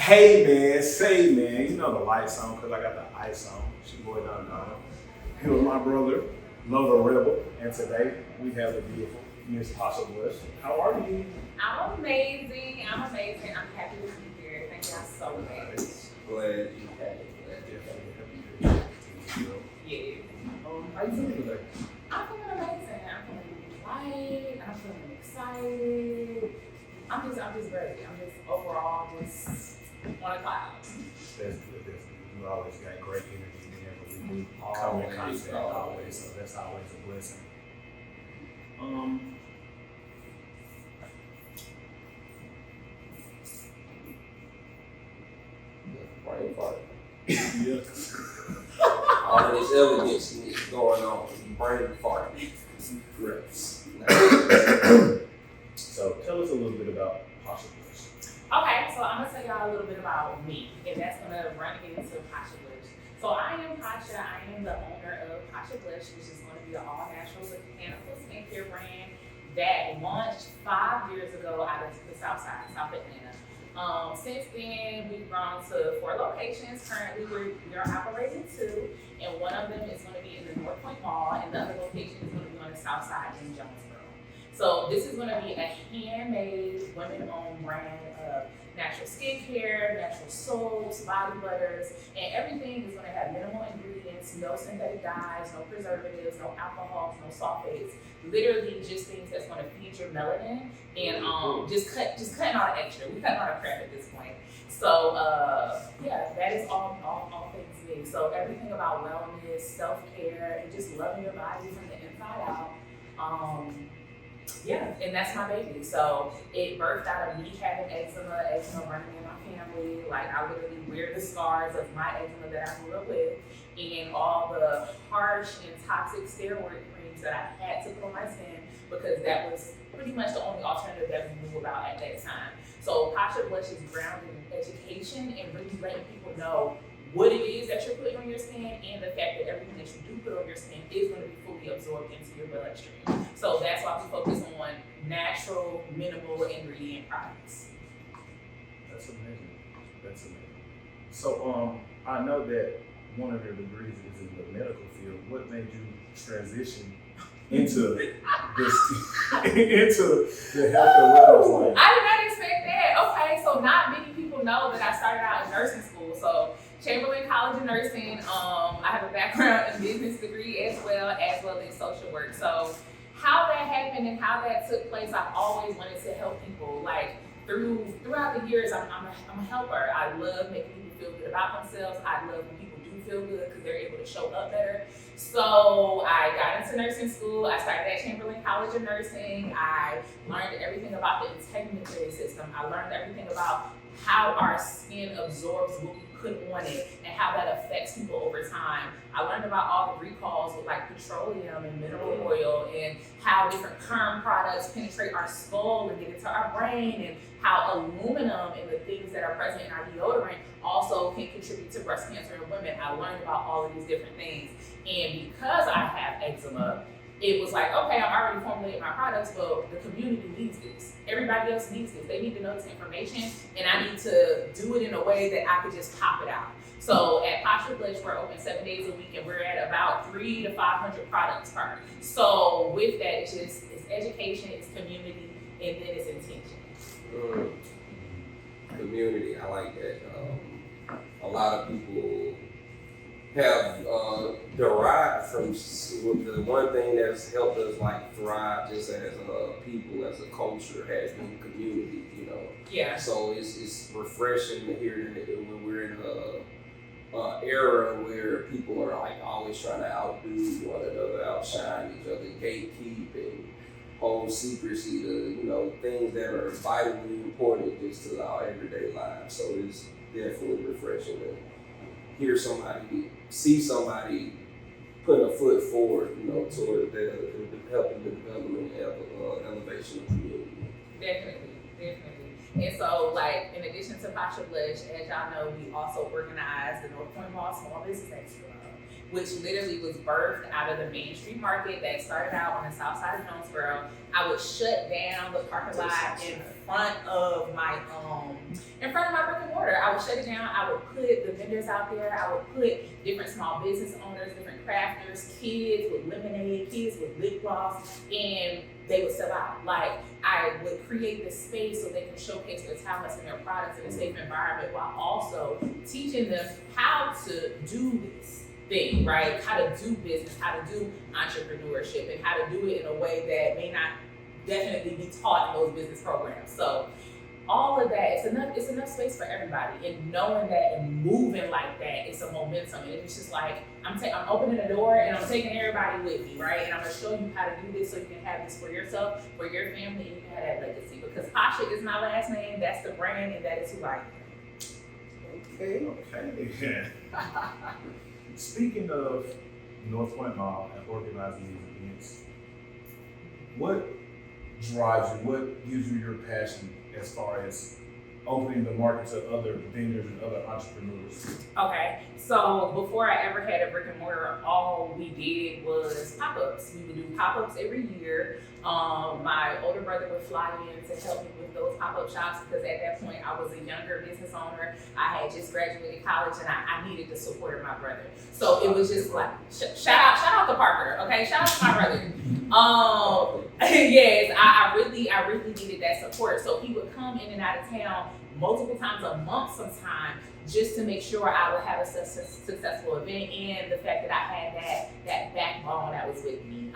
Hey man, say man, you know the lights on because I got the ice on. It's your boy Don Don. Here with my brother, Lola Rebel, and today we have the beautiful Miss Pasha Blush. How are you? I'm amazing. I'm happy to be here. Thank y'all so much. Glad you had it. Glad you Yeah. How you feeling today? I'm feeling amazing. I'm feeling light. I'm feeling excited. I'm just ready. I'm just overall just on a cloud. That's good. You always got great energy whenever we come in contact. Always. So that's always a blessing. Brain fart. Yeah. All of this elegance is going on. Brain fart. Reps. So tell us a little bit about Pasha Blush. Okay, so I'm gonna tell y'all a little bit about me, and that's gonna run into Pasha Blush. So I am Pasha. I am the owner of Pasha Blush, which is gonna be an all-natural botanical skincare brand that launched 5 years ago out of the South Side, South Atlanta. Since then, we've grown to 4 locations. Currently, we're operating 2, and one of them is going to be in the North Point Mall, and the other location is going to be on the South Side in Jonesboro. So this is going to be a handmade, women-owned brand of natural skincare, natural soaps, body butters, and everything is going to have minimal ingredients, no synthetic dyes, no preservatives, no alcohols, no sulfates. Literally just things that's going to feed your melanin and just cutting all the extra. We're cutting all the crap at this point. So yeah, that is all things me. So everything about wellness, self-care, and just loving your body from the inside out. Yeah, and that's my baby. So it birthed out of me having eczema running in my family. Like I literally wear the scars of my eczema that I grew up with, and all the harsh and toxic steroid creams that I had to put on my skin because that was pretty much the only alternative that we knew about at that time. So Pasha Blush is grounded in education and really letting people know what it is that you're putting on your skin and the fact that everything that you do put on your skin is going to be fully absorbed into your bloodstream. So that's why we focus on natural, minimal ingredient products. That's amazing. That's amazing. So I know that one of your degrees is in the medical field. What made you transition into this into the health and wellness line? I did not expect that. Okay, so not many people know that I started out in nursing school. So Chamberlain College of Nursing. I have a background in business degree as well as social work. So how that happened and how that took place, I've always wanted to help people. Like throughout the years, I'm a helper. I love making people feel good about themselves. I love when people do feel good because they're able to show up better. So I got into nursing school. I started at Chamberlain College of Nursing. I learned everything about the integumentary system. I learned everything about how our skin absorbs what we put on it and how that affects people over time. I learned about all the recalls with like petroleum and mineral oil and how different perm products penetrate our skull and get into our brain, and how aluminum and the things that are present in our deodorant also can contribute to breast cancer in women. I learned about all of these different things. And because I have eczema, it was like, okay, I'm already formulating my products, but the community needs this. Everybody else needs this. They need to know this information, and I need to do it in a way that I could just pop it out. So at Pasha Blush, we're open 7 days a week, and we're at about 300 to 500 products per. So with that, it's education, it's community, and then it's intention. Community, I like that. A lot of people have derived from the one thing that's helped us like thrive just as people, as a culture, has been community, you know. Yeah. So it's refreshing to hear that when we're in a era where people are like always trying to outdo one another, outshine each other, gatekeep and hold secrecy to things that are vitally important just to our everyday lives. So it's definitely refreshing to hear somebody, see somebody putting a foot forward, toward helping the development and elevation of the community. Definitely. And so, like, in addition to Pasha Blush, as y'all know, we also organize the North Point Mall Small Business Expo. which literally was birthed out of the Main Street Market that started out on the south side of Jonesboro. I would shut down the parking lot in front of my brick and mortar. I would shut it down. I would put the vendors out there. I would put different small business owners, different crafters, kids with lemonade, kids with lip gloss, and they would sell out. Like, I would create this space so they can showcase their talents and their products in a safe environment, while also teaching them how to do this thing, right? How to do business, how to do entrepreneurship, and how to do it in a way that may not definitely be taught in those business programs. So all of that, it's enough space for everybody. And knowing that and moving like that, it's a momentum. And it's just like, I'm opening the door and I'm taking everybody with me, right? And I'm gonna show you how to do this so you can have this for yourself, for your family, and you can have that legacy. Because Pasha is my last name, that's the brand, and that is who I am. Okay. Speaking of North Point Mall and organizing these events, what drives you? What gives you your passion as far as opening the market to other vendors and other entrepreneurs? Okay, so before I ever had a brick and mortar, all we did was pop-ups. We would do pop-ups every year. My older brother would fly in to help me with those pop-up shops because at that point I was a younger business owner. I had just graduated college and I needed the support of my brother. So it was just like, shout out to Parker, okay? Shout out to my brother. Yes, I really needed that support. So he would come in and out of town multiple times a month sometime, just to make sure I would have a successful event, and the fact that I had that backbone that was with me.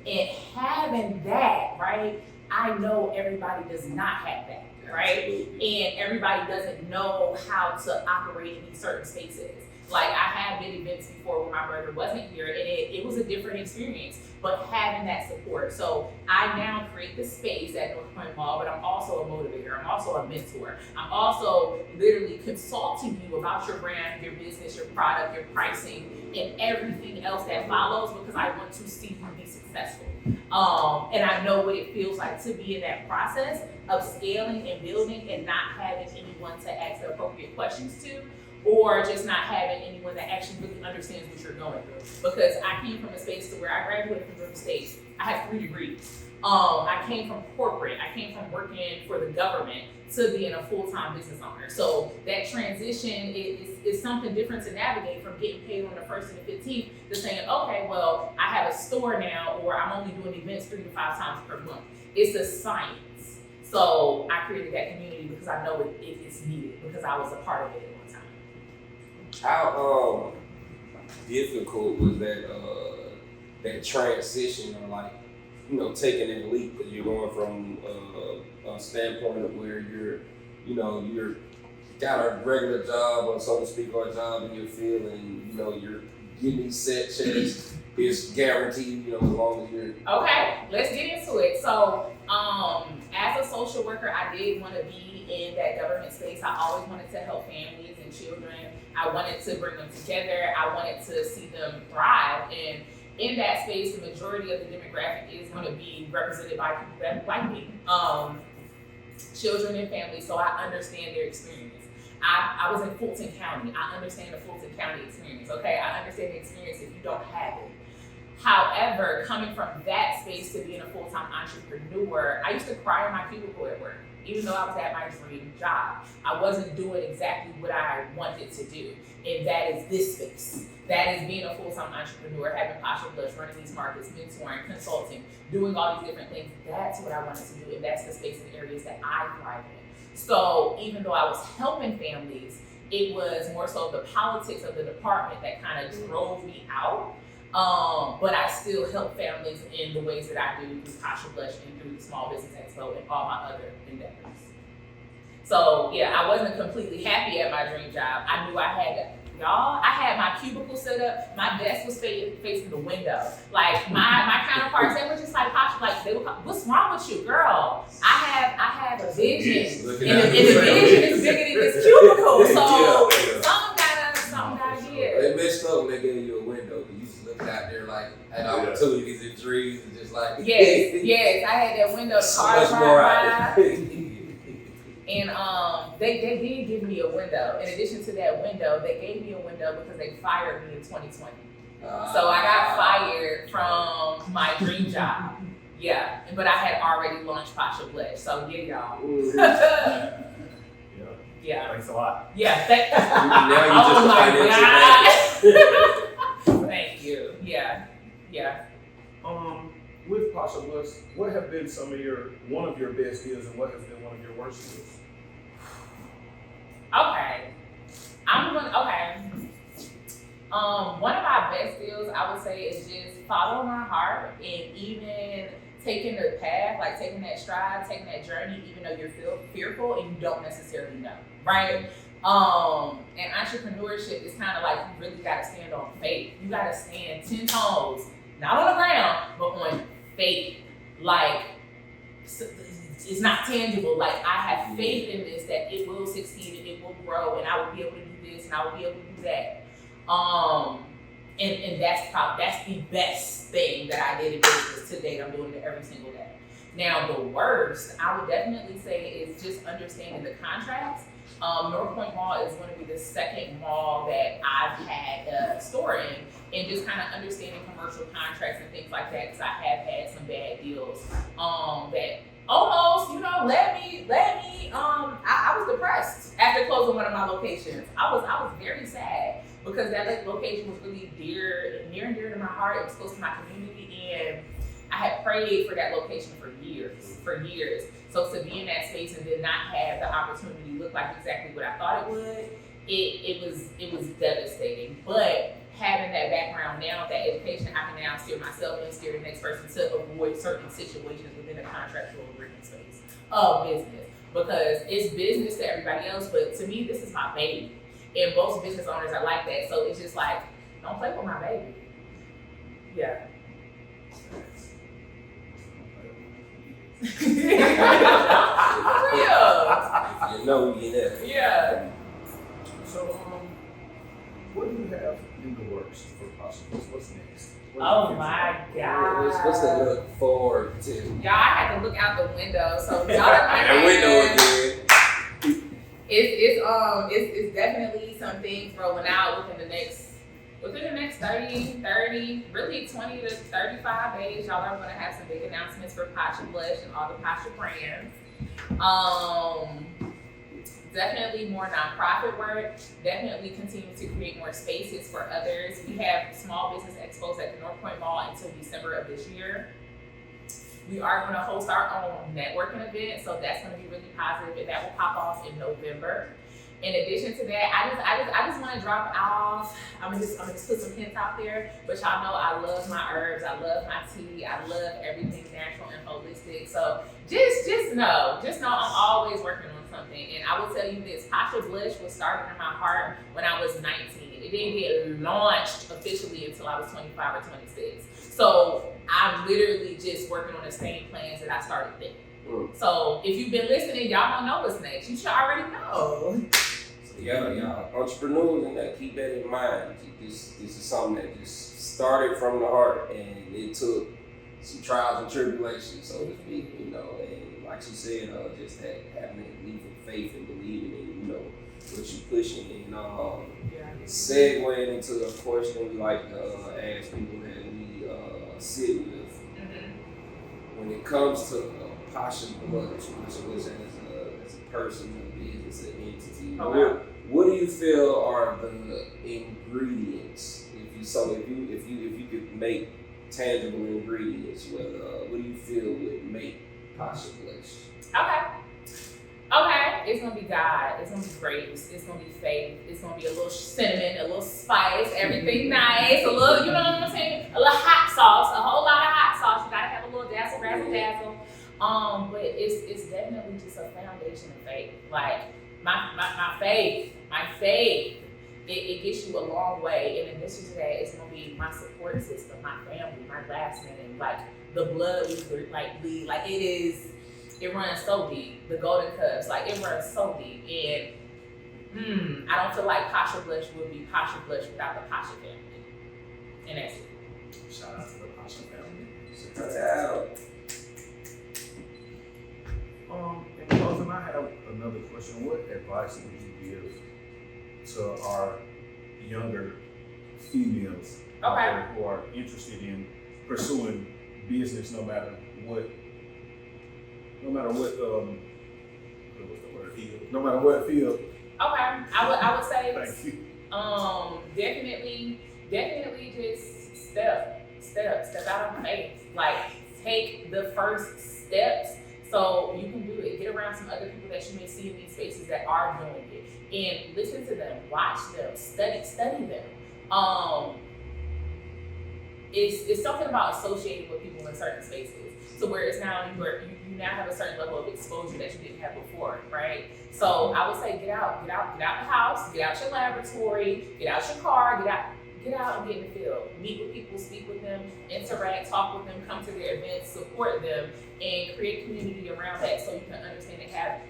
And having that, right, I know everybody does not have that, right? And everybody doesn't know how to operate in these certain spaces. Like, I have been events before where my brother wasn't here, and it was a different experience, but having that support. So I now create the space at North Point Mall, but I'm also a motivator. I'm also a mentor. I'm also literally consulting you about your brand, your business, your product, your pricing, and everything else that follows, because I want to see you be successful. And I know what it feels like to be in that process of scaling and building and not having anyone to ask the appropriate questions to, or just not having anyone that actually really understands what you're going through. Because I came from a space to where I graduated from Georgia State. I have 3 degrees. I came from corporate. I came from working for the government to being a full-time business owner. So that transition is something different to navigate, from getting paid on the 1st and the 15th to saying, okay, well, I have a store now, or I'm only doing events 3 to 5 times per month. It's a science. So I created that community because I know it's needed, because I was a part of it at one time. How difficult was that transition, or like, you know, taking that leap, because you're going from a standpoint of where you're got a regular job, or so to speak, or a job in your field, and you're getting these set checks. It's guaranteed, as long as you're okay. Let's get into it. So, as a social worker, I did want to be in that government space. I always wanted to help families and children. I wanted to bring them together. I wanted to see them thrive. And in that space, the majority of the demographic is going to be represented by people that look like me, children and families. So I understand their experience. I was in Fulton County. I understand the Fulton County experience. Okay, I understand the experience if you don't have it. However, coming from that space to being a full-time entrepreneur, I used to cry in my cubicle at work, even though I was at my dream job. I wasn't doing exactly what I wanted to do, and that is this space. That is being a full-time entrepreneur, having Pasha Blush, running these markets, mentoring, consulting, doing all these different things. That's what I wanted to do, and that's the space and areas that I thrive in. So even though I was helping families, it was more so the politics of the department that kind of drove me out. But I still help families in the ways that I do through Pasha Blush and through the Small Business Expo and all my other endeavors. So yeah, I wasn't completely happy at my dream job. I knew I had my cubicle set up. My desk was facing the window. Like my counterparts, they were just like, Pasha, like they were, what's wrong with you, girl? I have a vision, and the vision is bigger than this cubicle. So something gotta give. They messed up when they gave you a window. You just looked out there like had opportunities and dreams, and just like yes, I had that window. So much more out there. And they did give me a window. In addition to that window, they gave me a window because they fired me in 2020. So I got fired from my dream job. Yeah, but I had already launched Pasha Blush. So yeah, y'all. Yeah. Thanks a lot. Yeah. Now you just a financial Thank you. Yeah. Yeah. With Pasha Blush, what have been one of your best deals and what has been one of your worst deals? Okay. One of my best deals, I would say, is just following my heart and even taking the path, like taking that stride, taking that journey, even though you're fearful and you don't necessarily know, right? And entrepreneurship is kind of like you really got to stand on faith. You got to stand 10 toes, not on the ground, but on faith. Like, it's not tangible. Like, I have faith in this, that it will succeed and it will grow and I will be able to do this and I will be able to do that. And that's the best thing that I did in business to date. I'm doing it every single day. Now, the worst, I would definitely say, is just understanding the contracts. North Point Mall is going to be the second mall that I've had a store in, and just kind of understanding commercial contracts and things like that, because I have had some bad deals that almost, led me. I was depressed after closing one of my locations. I was very sad because that location was really near and dear to my heart. It was close to my community, and I had prayed for that location for years. So to be in that space and then not have the opportunity look like exactly what I thought it would, it was devastating. But having that background now, that education, I can now steer myself and steer the next person to avoid certain situations within the contractual agreement space of business. Because it's business to everybody else, but to me, this is my baby. And most business owners are like that. So it's just like, don't play with my baby. Yeah. For real. You know you there. Yeah. So, what do you have in the works for Pasha Blush? What's next? Oh my God. What's to look forward to? Y'all, I had to look out the window. So y'all That window again. It's definitely some things rolling out within the next 30, really 20 to 35 days. Y'all are gonna have some big announcements for Pasha Blush and all the Pasha brands. Definitely more nonprofit work. Definitely continue to create more spaces for others. We have small business expos at the North Point Mall until December of this year. We are going to host our own networking event, so that's going to be really positive, and that will pop off in November. In addition to that, I just want to drop off. I'm gonna just put some hints out there, but y'all know I love my herbs, I love my tea, I love everything natural and holistic. So just know I'm always working on something. And I will tell you this: Pasha Blush was started in my heart when I was 19. It didn't get launched officially until I was 25 or 26. So I'm literally just working on the same plans that I started then. So if you've been listening, y'all don't know what's next. You should already know. So y'all entrepreneurs, and that keep that in mind. This is something that just started from the heart, and it took some trials and tribulations, so to speak, And like she said, just having that leap of faith and believing in, what you're pushing. And segueing into a question we like to ask people that we sit with. When it comes to Pasha Blush, as a person, a business, an entity, what do you feel are the ingredients? If you could make tangible ingredients, what do you feel would make Pasha Blush? Okay, it's gonna be God, it's gonna be grapes, it's gonna be faith, it's gonna be a little cinnamon, a little spice, everything nice, a little, you know what I'm saying? A little hot sauce, a whole lot of hot sauce. You gotta have a little dazzle, dazzle. But it's definitely just a foundation of faith. Like my faith, it gets you a long way. And in addition to that, it's gonna be my support system, my family, my last name, like the blood we like it is. It runs so deep. The Golden Cubs, it runs so deep. And I don't feel like Pasha Blush would be Pasha Blush without the Pasha family. And that's it. Shout out to the Pasha family. Shout out. In closing, I have like another question. What advice would you give to our younger females out there who are interested in pursuing business, no matter what what's the word? Field. No matter what field. Okay, I would say, Thank you. definitely just step out on faith. Like, take the first steps so you can do it. Get around some other people that you may see in these spaces that are doing it, and listen to them, watch them, study them. It's something about associating with people in certain spaces. So where it's now you now have a certain level of exposure that you didn't have before, right? So I would say get out the house, get out your laboratory, get out your car, get out and get in the field. Meet with people, speak with them, interact, talk with them, come to their events, support them, and create community around that so you can understand and have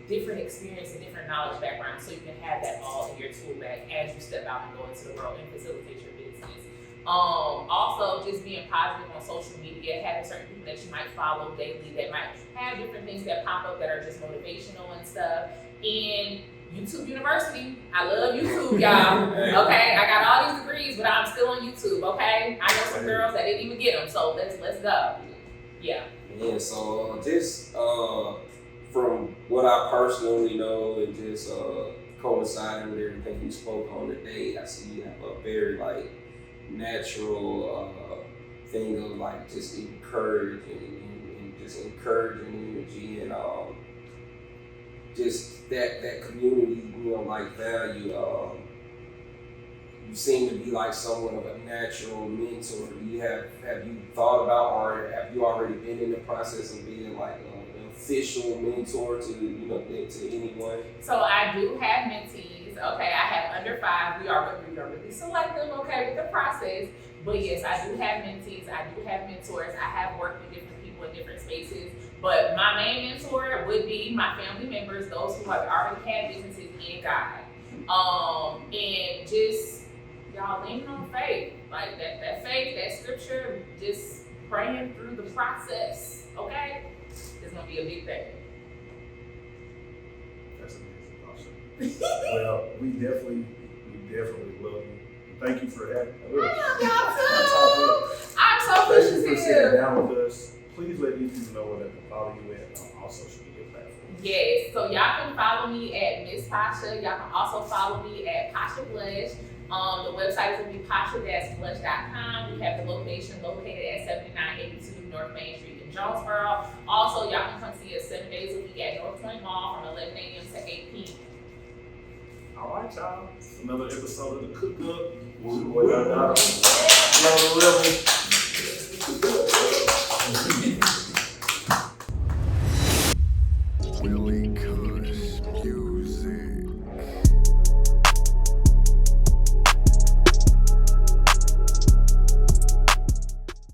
different experience and different knowledge backgrounds so you can have that all in your tool bag as you step out and go into the world and facilitate your business. Also, just being positive on social media, having certain people that you might follow daily that might have different things that pop up that are just motivational and stuff. And YouTube University, I love YouTube, y'all. Okay, I got all these degrees, but I'm still on YouTube. Okay, I know some girls that didn't even get them, so let's go. Yeah. Yeah. So just from what I personally know, and just coinciding with everything you spoke on today, I see you have a very natural thing of just encouraging and just encouraging energy and just that community value. You seem to be somewhat of a natural mentor. Have you thought about, or have you already been in the process of being an official mentor to anyone? So I do have mentees. Okay, I have under 5. We are really selective, okay, with the process. But yes, I do have mentees. I do have mentors. I have worked with different people in different spaces. But my main mentor would be my family members, those who have already had businesses in God. And just y'all leaning on faith, that faith, that scripture, just praying through the process. Okay, it's gonna be a big thing. That's amazing, Pasha. Well, we definitely love you. Thank you for having us. Y'all too. I'm so Thank you for sitting appreciative. down with us. Please let these people know where they can follow you at on all social media platforms. Yes, so y'all can follow me at Miss Pasha. Y'all can also follow me at Pasha Blush. The website is going to be pasha-blush.com. We have the location located at 7982 North Main Street in Jonesboro. Also, y'all can come see us 7 days a week at North Point Mall from 11 a.m. to 8 p.m. All right, y'all. Another episode of the Cook Up. Love the Rebel.